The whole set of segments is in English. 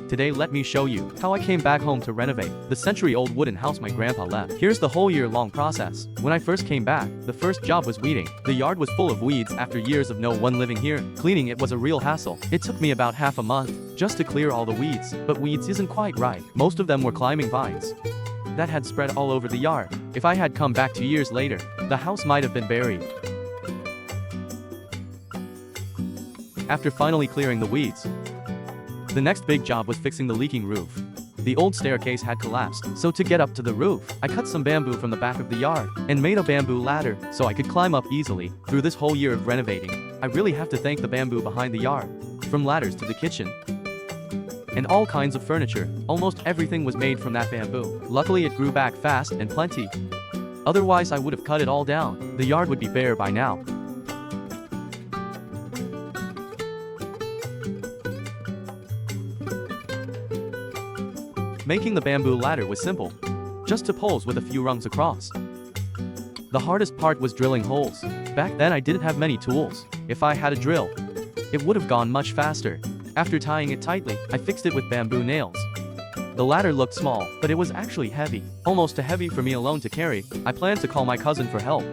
Today let me show you how I came back home to renovate the century-old wooden house my grandpa left. Here's the whole year-long process. When I first came back, the first job was weeding. The yard was full of weeds after years of no one living here. Cleaning it was a real hassle. It took me about half a month just to clear all the weeds. But weeds isn't quite right. Most of them were climbing vines that had spread all over the yard. If I had come back 2 years later, the house might have been buried. After finally clearing the weeds, the next big job was fixing the leaking roof. The old staircase had collapsed, so to get up to the roof, I cut some bamboo from the back of the yard and made a bamboo ladder so I could climb up easily. Through this whole year of renovating, I really have to thank the bamboo behind the yard. From ladders to the kitchen and all kinds of furniture, almost everything was made from that bamboo. Luckily it grew back fast and plenty. Otherwise I would have cut it all down. The yard would be bare by now. Making the bamboo ladder was simple, just 2 poles with a few rungs across. The hardest part was drilling holes. Back then I didn't have many tools. If I had a drill, it would have gone much faster. After tying it tightly, I fixed it with bamboo nails. The ladder looked small, but it was actually heavy. Almost too heavy for me alone to carry. I planned to call my cousin for help.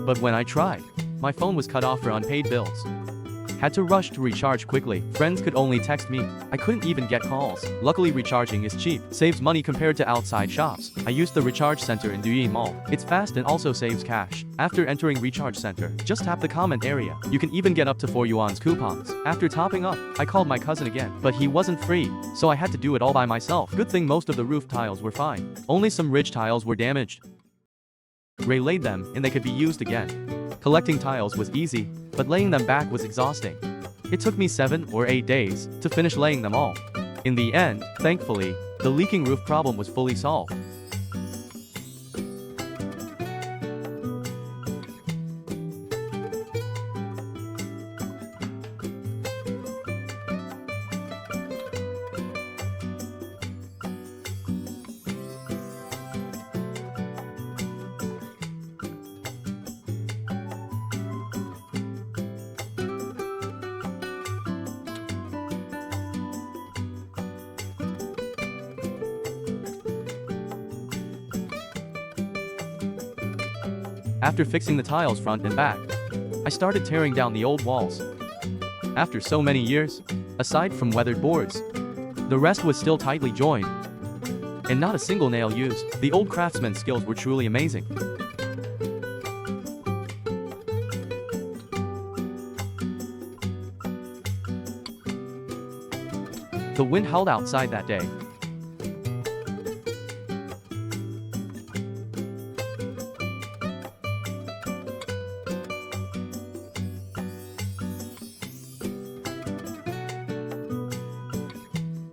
But when I tried, my phone was cut off for unpaid bills. Had to rush to recharge quickly. Friends could only text me. I couldn't even get calls. Luckily recharging is cheap, saves money compared to outside shops. I used the recharge center in Douyin Mall. It's fast and also saves cash. After entering recharge center, just tap the comment area. You can even get up to 4 yuan's coupons. After topping up, I called my cousin again, but he wasn't free, so I had to do it all by myself. Good thing most of the roof tiles were fine. Only some ridge tiles were damaged. Ray laid them, and they could be used again. Collecting tiles was easy, but laying them back was exhausting. It took me 7 or 8 days to finish laying them all. In the end, thankfully, the leaking roof problem was fully solved. After fixing the tiles front and back, I started tearing down the old walls. After so many years, aside from weathered boards, the rest was still tightly joined, and not a single nail used. The old craftsman's skills were truly amazing. The wind howled outside that day.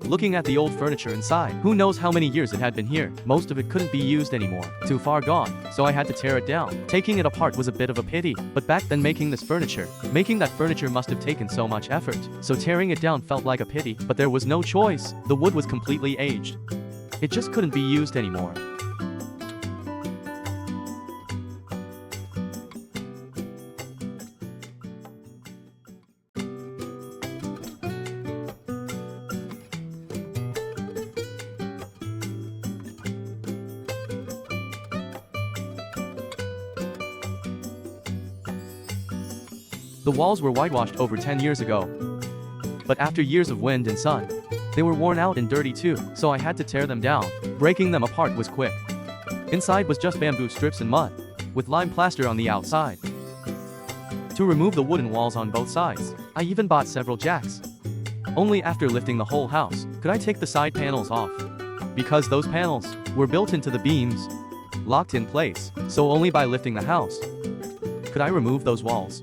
Looking at the old furniture inside, who knows how many years it had been here. Most of it couldn't be used anymore. Too far gone, so I had to tear it down. Taking it apart was a bit of a pity, but back then making that furniture must have taken so much effort. So tearing it down felt like a pity, but there was no choice. The wood was completely aged. It just couldn't be used anymore. The walls were whitewashed over 10 years ago. But after years of wind and sun, they were worn out and dirty too, so I had to tear them down. Breaking them apart was quick. Inside was just bamboo strips and mud, with lime plaster on the outside. To remove the wooden walls on both sides, I even bought several jacks. Only after lifting the whole house could I take the side panels off, because those panels were built into the beams, locked in place, so only by lifting the house could I remove those walls.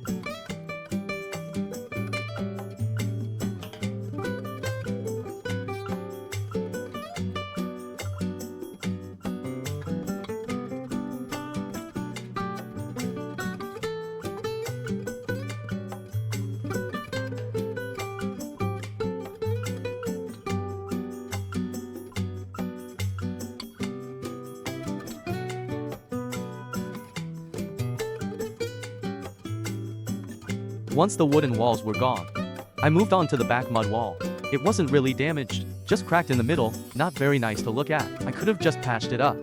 Once the wooden walls were gone, I moved on to the back mud wall. It wasn't really damaged, Just cracked in the middle, not very nice to look at. I could have just patched it up.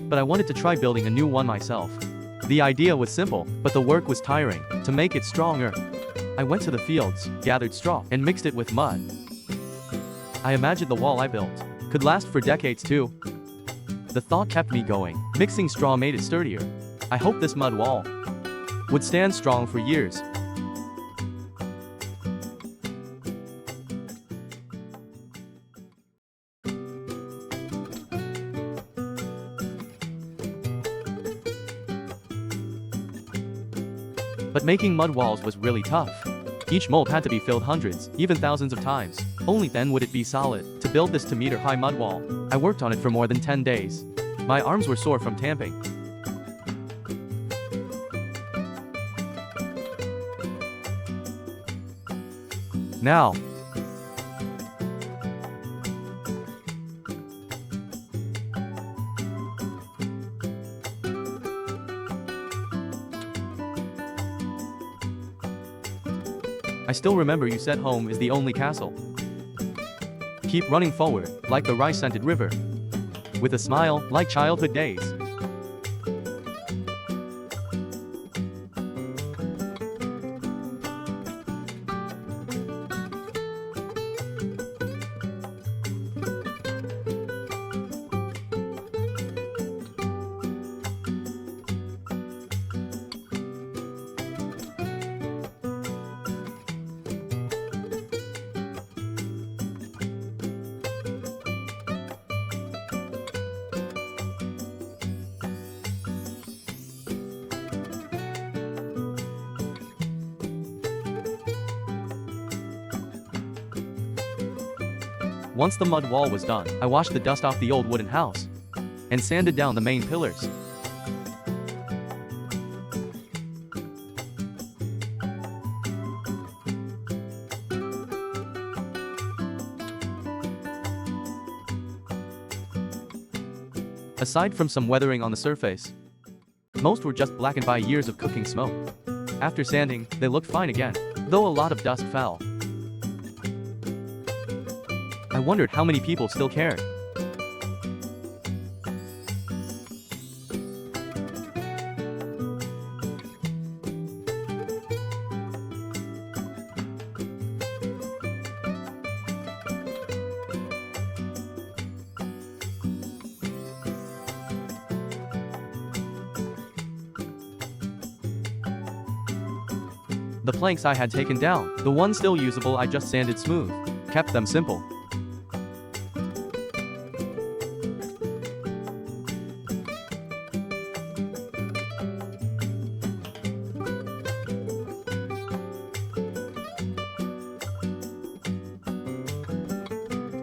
But I wanted to try building a new one myself. The idea was simple, but the work was tiring. To make it stronger, I went to the fields, gathered straw, and mixed it with mud. I imagined the wall I built could last for decades too. The thought kept me going. Mixing straw made it sturdier. I hoped this mud wall would stand strong for years. But making mud walls was really tough. Each mold had to be filled hundreds, even thousands of times. Only then would it be solid. To build this 2-meter-high mud wall, I worked on it for more than 10 days. My arms were sore from tamping. Now, I still remember you said home is the only castle. Keep running forward, like the rice-scented river. With a smile, like childhood days. Once the mud wall was done, I washed the dust off the old wooden house and sanded down the main pillars. Aside from some weathering on the surface, most were just blackened by years of cooking smoke. After sanding, they looked fine again, though a lot of dust fell. I wondered how many people still cared. The planks I had taken down, the ones still usable I just sanded smooth, kept them simple.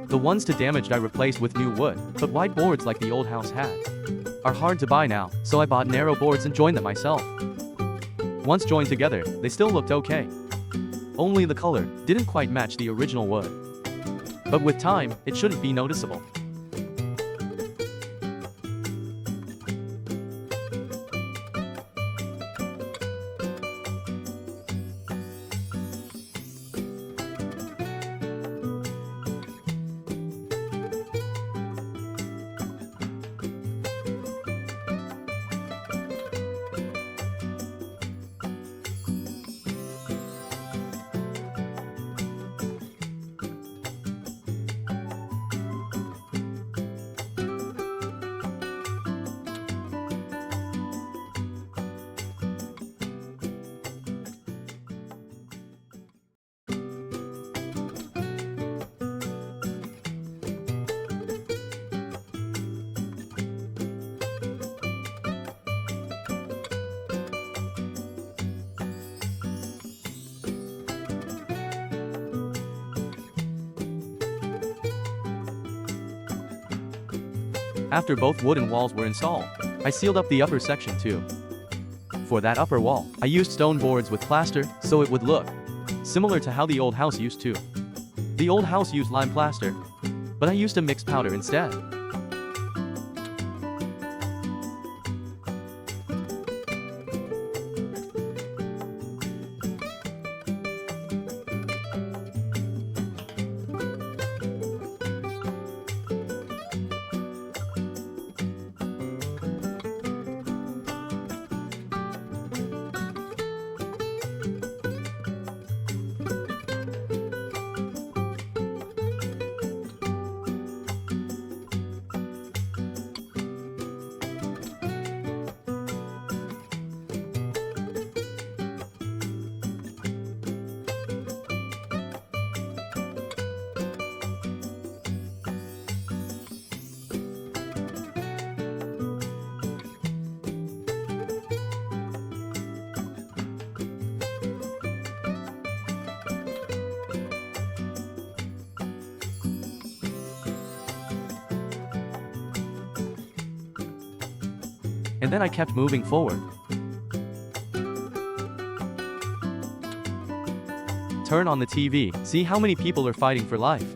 The ones to damaged I replaced with new wood, but wide boards like the old house had are hard to buy now, so I bought narrow boards and joined them myself. Once joined together, they still looked okay. Only the color didn't quite match the original wood. But with time, it shouldn't be noticeable. After both wooden walls were installed, I sealed up the upper section too. For that upper wall, I used stone boards with plaster so it would look similar to how the old house used to. The old house used lime plaster, but I used a mixed powder instead. and then I kept moving forward. Turn on the TV, see how many people are fighting for life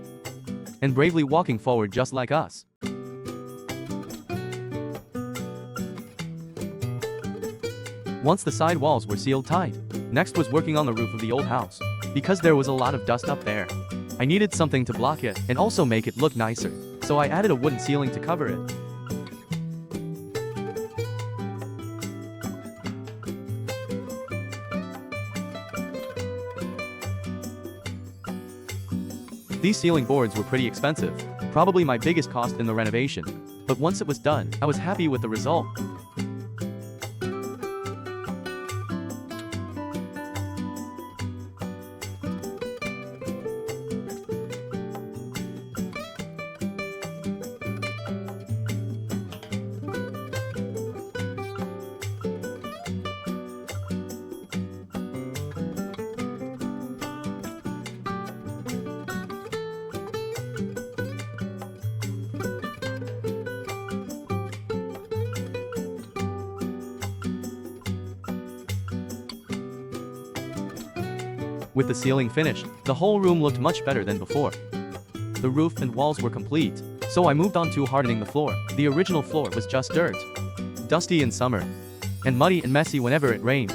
and bravely walking forward just like us. Once the side walls were sealed tight, next was working on the roof of the old house. Because there was a lot of dust up there, I needed something to block it and also make it look nicer, so I added a wooden ceiling to cover it. These ceiling boards were pretty expensive, probably my biggest cost in the renovation, but once it was done, I was happy with the result. With the ceiling finished, the whole room looked much better than before. The roof and walls were complete, so I moved on to hardening the floor. The original floor was just dirt, dusty in summer, and muddy and messy whenever it rained.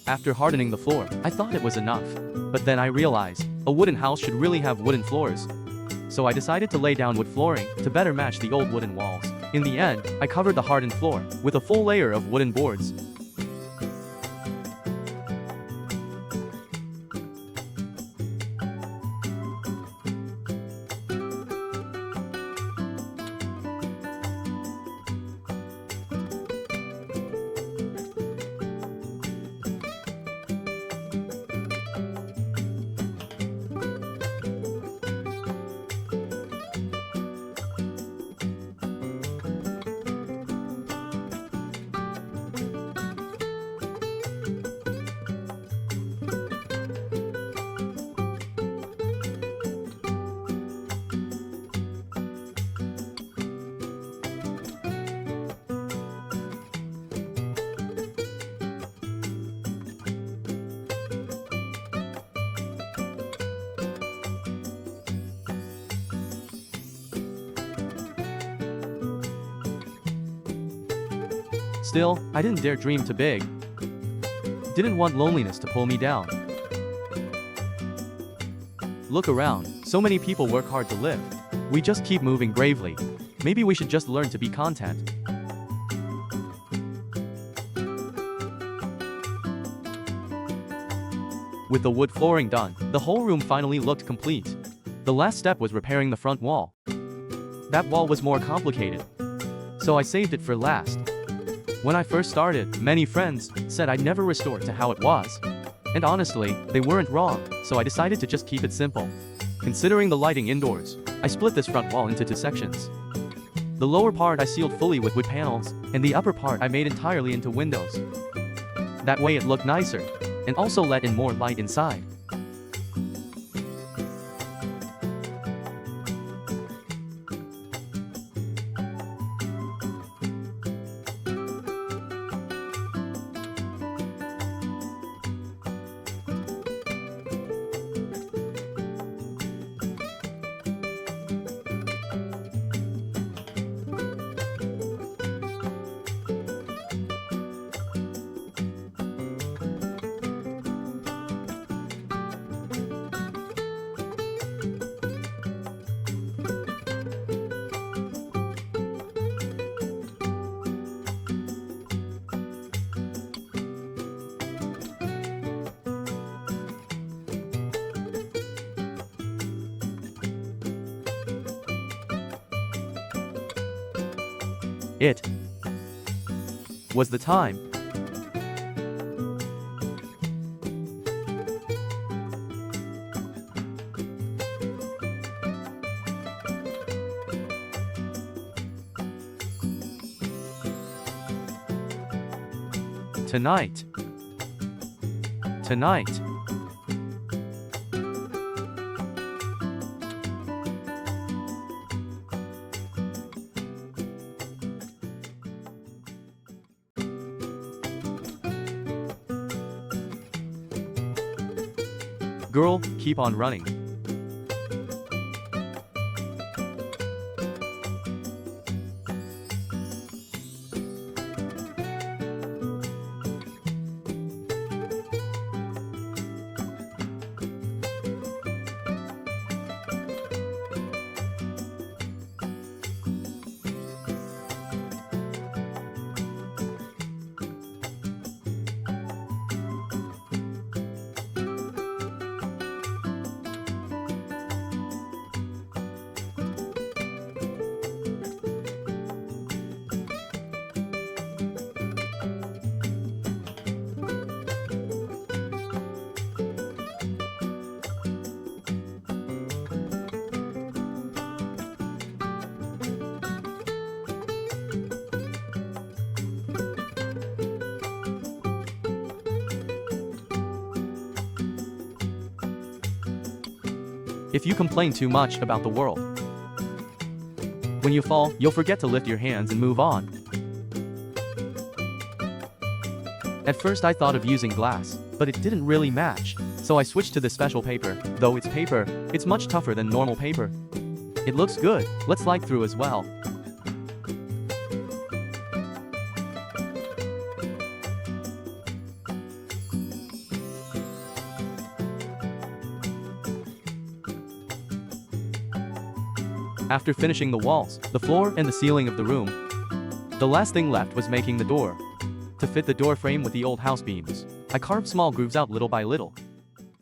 After hardening the floor, I thought it was enough. But then I realized, a wooden house should really have wooden floors. So I decided to lay down wood flooring to better match the old wooden walls. In the end, I covered the hardened floor with a full layer of wooden boards. Still, I didn't dare dream too big. Didn't want loneliness to pull me down. Look around, so many people work hard to live. We just keep moving bravely. Maybe we should just learn to be content. With the wood flooring done, the whole room finally looked complete. The last step was repairing the front wall. That wall was more complicated, so I saved it for last. When I first started, many friends said I'd never restore to how it was. And honestly, they weren't wrong, so I decided to just keep it simple. Considering the lighting indoors, I split this front wall into two sections. The lower part I sealed fully with wood panels, and the upper part I made entirely into windows. That way it looked nicer, and also let in more light inside. It was the time. Tonight. Tonight. Girl, keep on running. If you complain too much about the world, when you fall, you'll forget to lift your hands and move on. At first I thought of using glass, but it didn't really match, so I switched to this special paper. Though it's paper, it's much tougher than normal paper. It looks good, let's like through as well. After finishing the walls, the floor, and the ceiling of the room, the last thing left was making the door. To fit the door frame with the old house beams, I carved small grooves out little by little.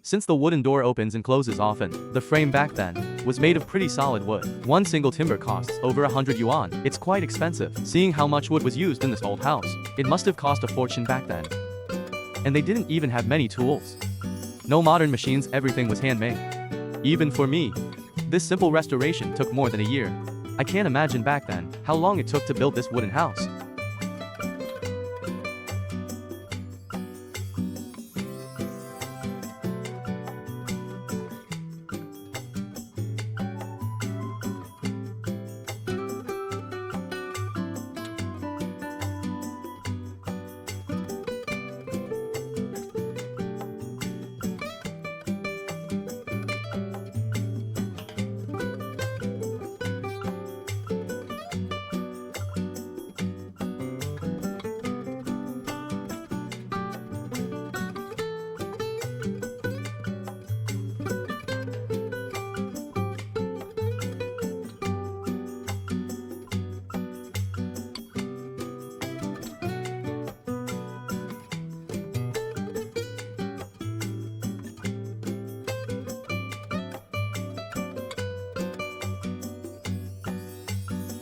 Since the wooden door opens and closes often, the frame back then was made of pretty solid wood. One single timber costs over 100 yuan. It's quite expensive. Seeing how much wood was used in this old house, it must have cost a fortune back then. And they didn't even have many tools. No modern machines, everything was handmade. Even for me, this simple restoration took more than a year. I can't imagine back then how long it took to build this wooden house.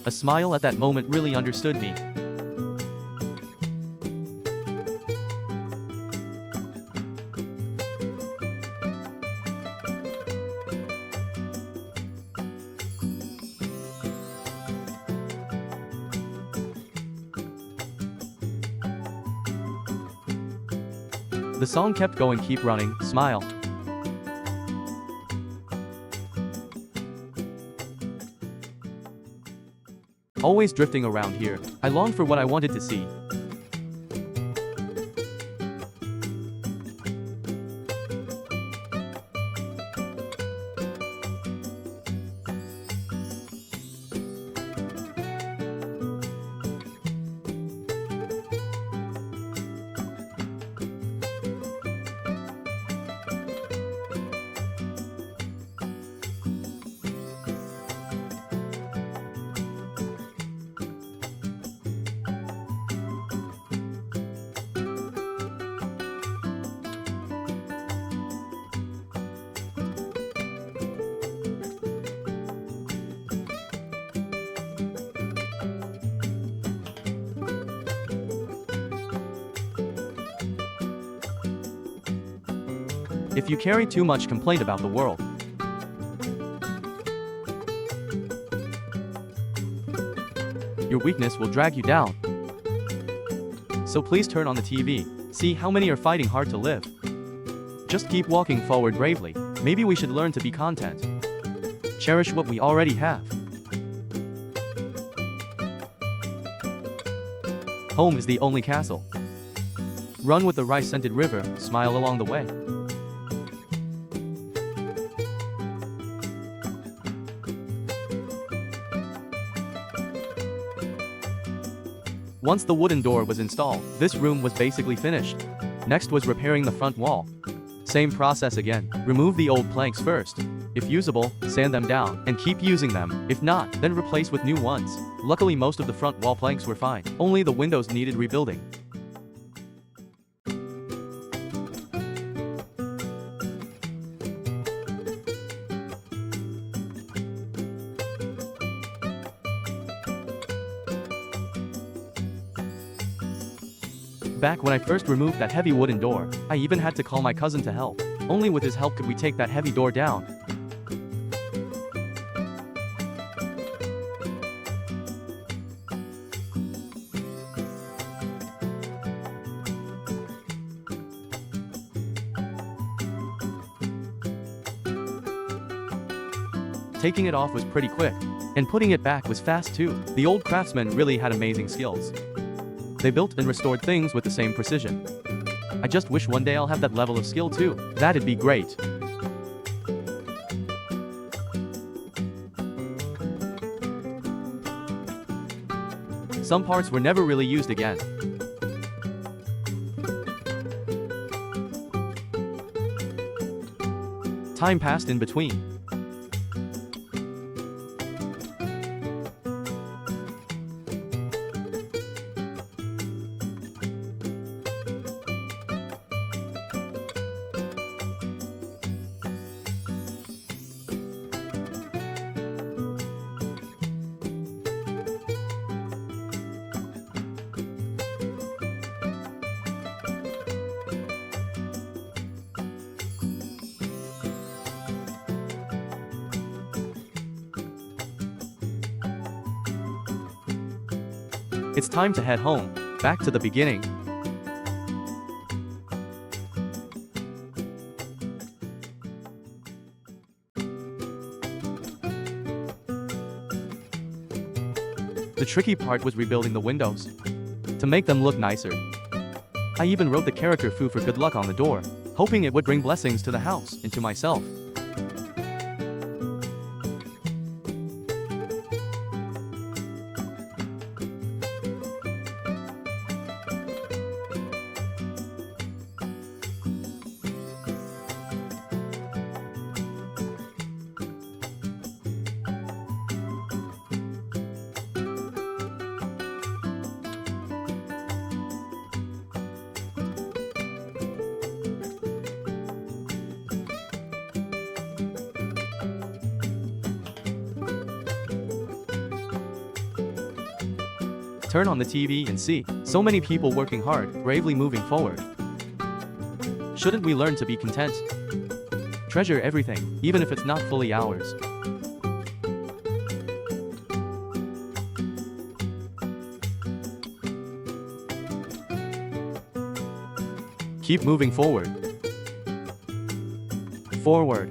A smile at that moment really understood me. The song kept going, keep running, smile. Always drifting around here, I longed for what I wanted to see. If you carry too much complaint about the world, your weakness will drag you down. So please turn on the TV. See how many are fighting hard to live. Just keep walking forward bravely. Maybe we should learn to be content. Cherish what we already have. Home is the only castle. Run with the rice-scented river, smile along the way. Once the wooden door was installed, this room was basically finished. Next was repairing the front wall. Same process again. Remove the old planks first. If usable, sand them down, and keep using them. If not, then replace with new ones. Luckily most of the front wall planks were fine. Only the windows needed rebuilding. Back when I first removed that heavy wooden door, I even had to call my cousin to help. Only with his help could we take that heavy door down. Taking it off was pretty quick, and putting it back was fast too. The old craftsmen really had amazing skills. They built and restored things with the same precision. I just wish one day I'll have that level of skill too. That'd be great. Some parts were never really used again. Time passed in between. It's time to head home, back to the beginning. The tricky part was rebuilding the windows to make them look nicer. I even wrote the character Fu for good luck on the door, hoping it would bring blessings to the house and to myself. Turn on the TV and see so many people working hard, bravely moving forward. Shouldn't we learn to be content? Treasure everything, even if it's not fully ours. Keep moving forward. Forward.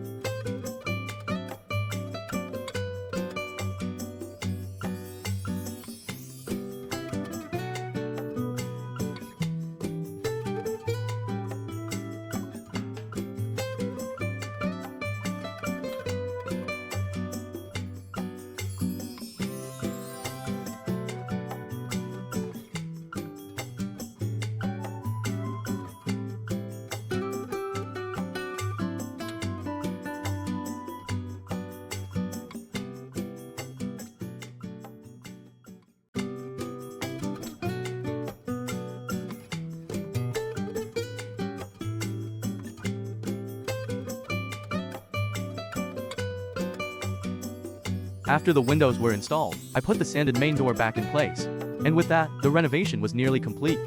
After the windows were installed, I put the sanded main door back in place. And with that, the renovation was nearly complete.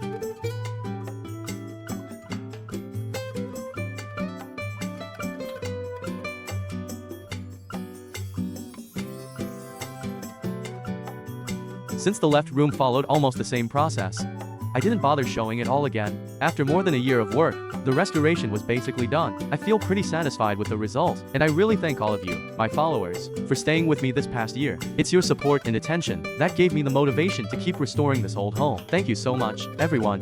Since the left room followed almost the same process, I didn't bother showing it all again. After more than a year of work, the restoration was basically done. I feel pretty satisfied with the result, and I really thank all of you, my followers, for staying with me this past year. It's your support and attention that gave me the motivation to keep restoring this old home. Thank you so much, everyone.